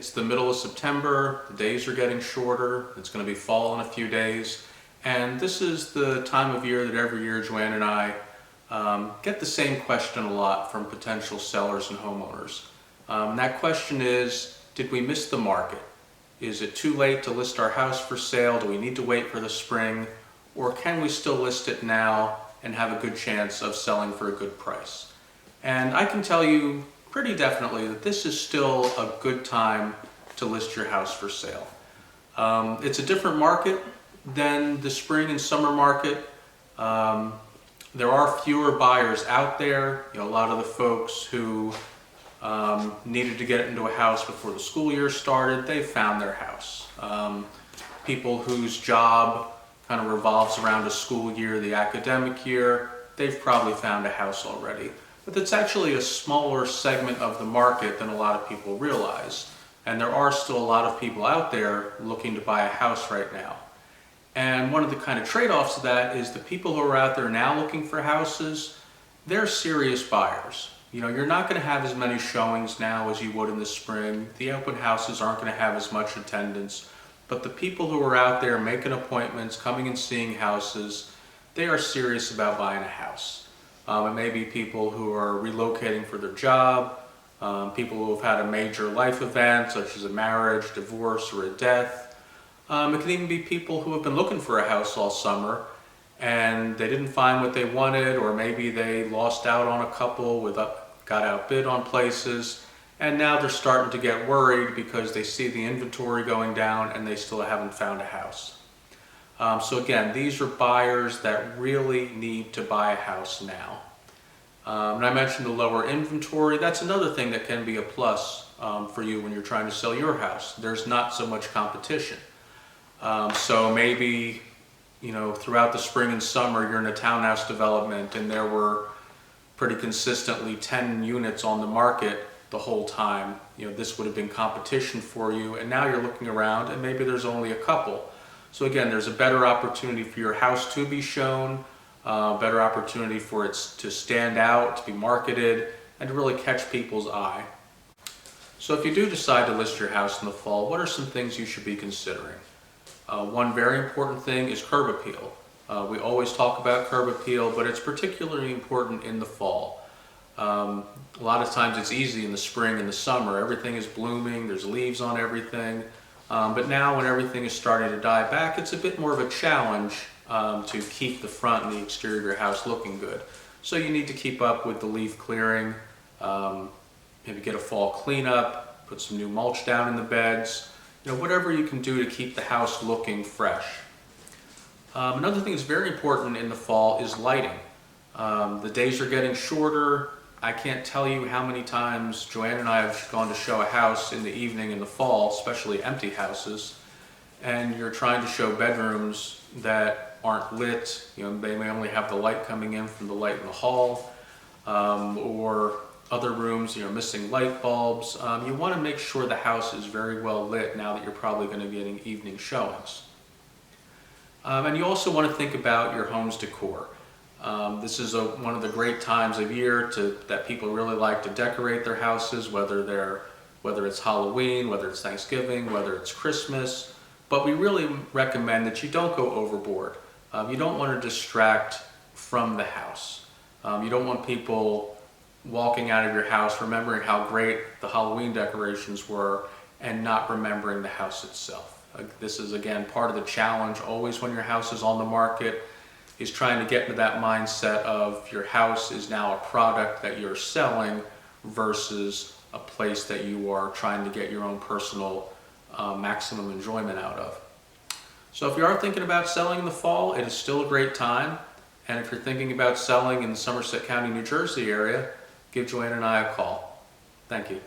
It's the middle of September, the days are getting shorter, it's going to be fall in a few days, and this is the time of year that every year JoAnn and I get the same question a lot from potential sellers and homeowners. That question is, did we miss the market? Is it too late to list our house for sale? Do we need to wait for the spring? Or can we still list it now and have a good chance of selling for a good price? And I can tell you pretty definitely that this is still a good time to list your house for sale. It's a different market than the spring and summer market. There are fewer buyers out there. A lot of the folks who needed to get into a house before the school year started, they found their house. People whose job kind of revolves around a school year, the academic year, they've probably found a house already. But it's actually a smaller segment of the market than a lot of people realize. And there are still a lot of people out there looking to buy a house right now. And one of the kind of trade-offs of that is the people who are out there now looking for houses, they're serious buyers. You're not going to have as many showings now as you would in the spring. The open houses aren't going to have as much attendance. But the people who are out there making appointments, coming and seeing houses, they are serious about buying a house. It may be people who are relocating for their job, people who have had a major life event such as a marriage, divorce, or a death. It can even be people who have been looking for a house all summer and they didn't find what they wanted, or maybe they lost out on a couple, got outbid on places, and now they're starting to get worried because they see the inventory going down and they still haven't found a house. So again, these are buyers that really need to buy a house now. And I mentioned the lower inventory. That's another thing that can be a plus for you when you're trying to sell your house. There's not so much competition. So maybe, throughout the spring and summer, you're in a townhouse development and there were pretty consistently 10 units on the market the whole time. This would have been competition for you, and now you're looking around and maybe there's only a couple. So again, there's a better opportunity for your house to be shown, better opportunity for it to stand out, to be marketed, and to really catch people's eye. So if you do decide to list your house in the fall, what are some things you should be considering? One very important thing is curb appeal. We always talk about curb appeal, but it's particularly important in the fall. A lot of times it's easy in the spring and the summer. Everything is blooming, there's leaves on everything. But now when everything is starting to die back, it's a bit more of a challenge to keep the front and the exterior of your house looking good. So you need to keep up with the leaf clearing, maybe get a fall cleanup, put some new mulch down in the beds, whatever you can do to keep the house looking fresh. Another thing that's very important in the fall is lighting. The days are getting shorter. I can't tell you how many times JoAnn and I have gone to show a house in the evening in the fall, especially empty houses, and you're trying to show bedrooms that aren't lit. They may only have the light coming in from the light in the hall, or other rooms, missing light bulbs. You want to make sure the house is very well lit now that you're probably going to be getting evening showings. And you also want to think about your home's decor. This is one of the great times of year that people really like to decorate their houses, whether it's Halloween, whether it's Thanksgiving, whether it's Christmas. But we really recommend that you don't go overboard. You don't want to distract from the house. You don't want people walking out of your house remembering how great the Halloween decorations were and not remembering the house itself. This is, again, part of the challenge always when your house is on the market, is trying to get into that mindset of your house is now a product that you're selling versus a place that you are trying to get your own personal maximum enjoyment out of. So if you are thinking about selling in the fall, it is still a great time. And if you're thinking about selling in the Somerset County, New Jersey area, give JoAnn and I a call. Thank you.